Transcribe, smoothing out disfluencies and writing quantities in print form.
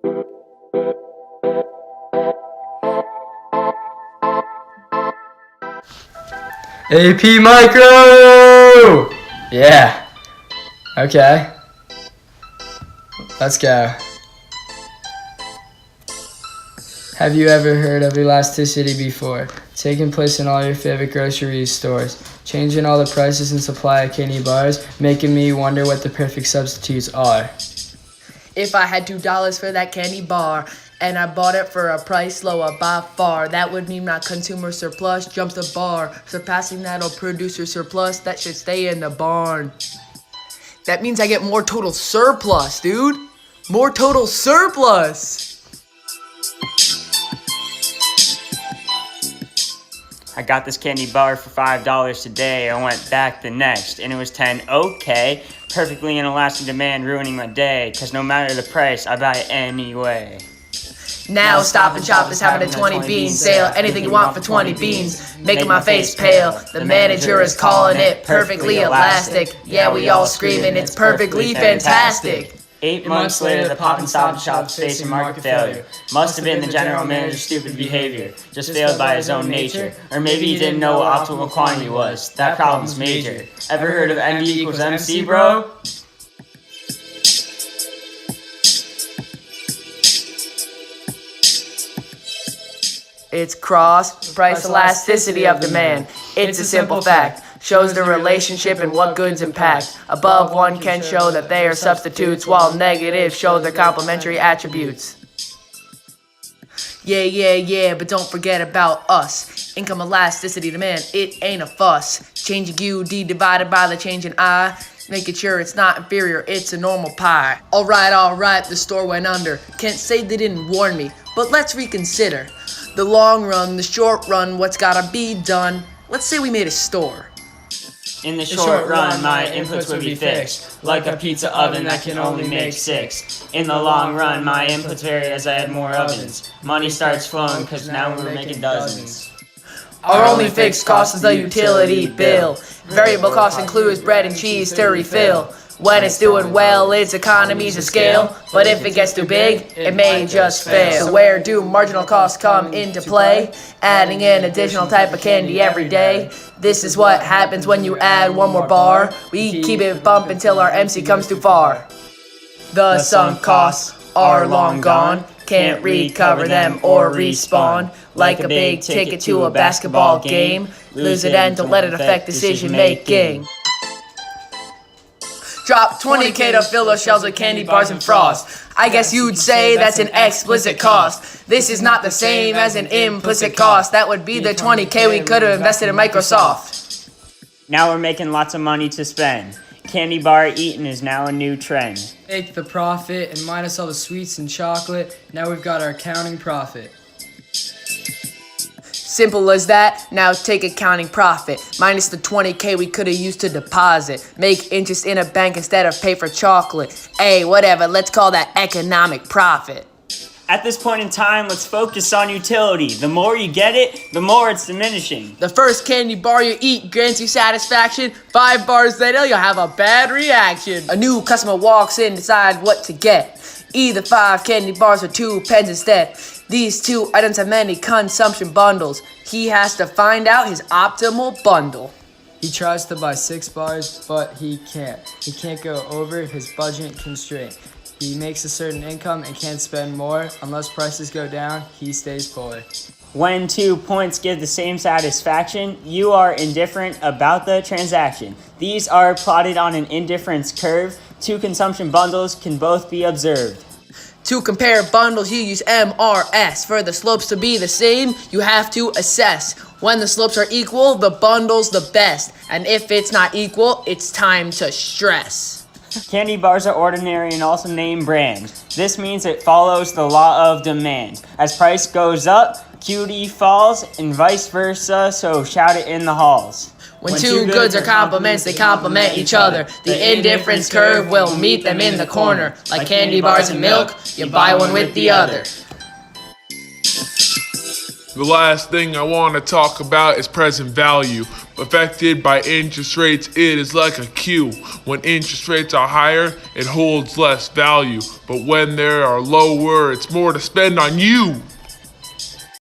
AP Micro! Yeah. Okay. Let's go. Have you ever heard of elasticity before? Taking place in all your favorite grocery stores. Changing all the prices and supply of candy bars, making me wonder what the perfect substitutes are. If I had $2 for that candy bar, and I bought it for a price lower by far, that would mean my consumer surplus jumps the bar, surpassing that old producer surplus that should stay in the barn. That means I get more total surplus, dude. More total surplus. I got this candy bar for $5 today. I went back the next, and it was 10. Okay, perfectly inelastic demand, ruining my day. Cause no matter the price, I buy it anyway. Now Stop and Shop is having a 20 bean sale. Anything you want for 20 beans, making my face pale. The manager is calling it perfectly elastic. Yeah, we all screaming it's perfectly fantastic. 8 months later, the Pop and Stop Shop is facing market failure. Must have been the general manager's stupid behavior, just failed by his own nature. Or maybe he didn't know what optimal quantity was. That problem's major. Ever heard of MV equals MC, bro? It's cross price elasticity of demand. It's a simple fact. Shows the relationship and what goods impact. Above one can show that they are substitutes, while negative show their complementary attributes. Yeah, but don't forget about us. Income elasticity demand, it ain't a fuss. Changing UD divided by the change in I, making sure it's not inferior, it's a normal pie. Alright, the store went under. Can't say they didn't warn me, but let's reconsider. The long run, the short run, what's gotta be done. Let's say we made a store. In the short run, my inputs would be fixed, like a pizza oven that can only make 6. In the long run, my inputs vary as I add more ovens. Money starts flowing, cause now we're making dozens. Our only fixed cost is the utility bill. Variable cost includes bread and cheese to refill. When it's doing well, it's economies of scale. But if it gets too big, it may just fail. So where do marginal costs come into play? Adding in additional type of candy every day. This is what happens when you add one more bar. We keep it bump until our MC comes too far. The sunk costs are long gone. Can't recover them or respawn. Like a big ticket to a basketball game. Lose it and don't let it affect decision making. Drop 20K to fill those shelves with candy bars and frost. I guess you'd say that's an explicit cost. This is not the same as an implicit cost. That would be the 20K we could have invested in Microsoft. Now we're making lots of money to spend. Candy bar eating is now a new trend. Take the profit and minus all the sweets and chocolate. Now we've got our accounting profit. Simple as that. Now take accounting profit minus the 20K we could have used to deposit. Make interest in a bank instead of pay for chocolate. Hey, whatever, let's call that economic profit. At this point in time, let's focus on utility. The more you get it, the more it's diminishing. The first candy bar you eat grants you satisfaction. 5 bars later, you'll have a bad reaction. A new customer walks in, decide what to get. Either 5 candy bars or 2 pens instead. These 2 items have many consumption bundles. He has to find out his optimal bundle. He tries to buy 6 bars, but he can't. He can't go over his budget constraint. He makes a certain income and can't spend more. Unless prices go down, he stays poor. When 2 points give the same satisfaction, you are indifferent about the transaction. These are plotted on an indifference curve. 2 consumption bundles can both be observed. To compare bundles, you use MRS. For the slopes to be the same, you have to assess. When the slopes are equal, the bundle's the best. And if it's not equal, it's time to stress. Candy bars are ordinary and also name brand. This means it follows the law of demand. As price goes up, QD falls, and vice versa, so shout it in the halls. When 2 goods are complements, they complement each other. The indifference curve will meet them in the corner. Like candy bars and milk, you buy one with the other. The last thing I want to talk about is present value. Affected by interest rates, it is like a Q. When interest rates are higher, it holds less value. But when they are lower, it's more to spend on you.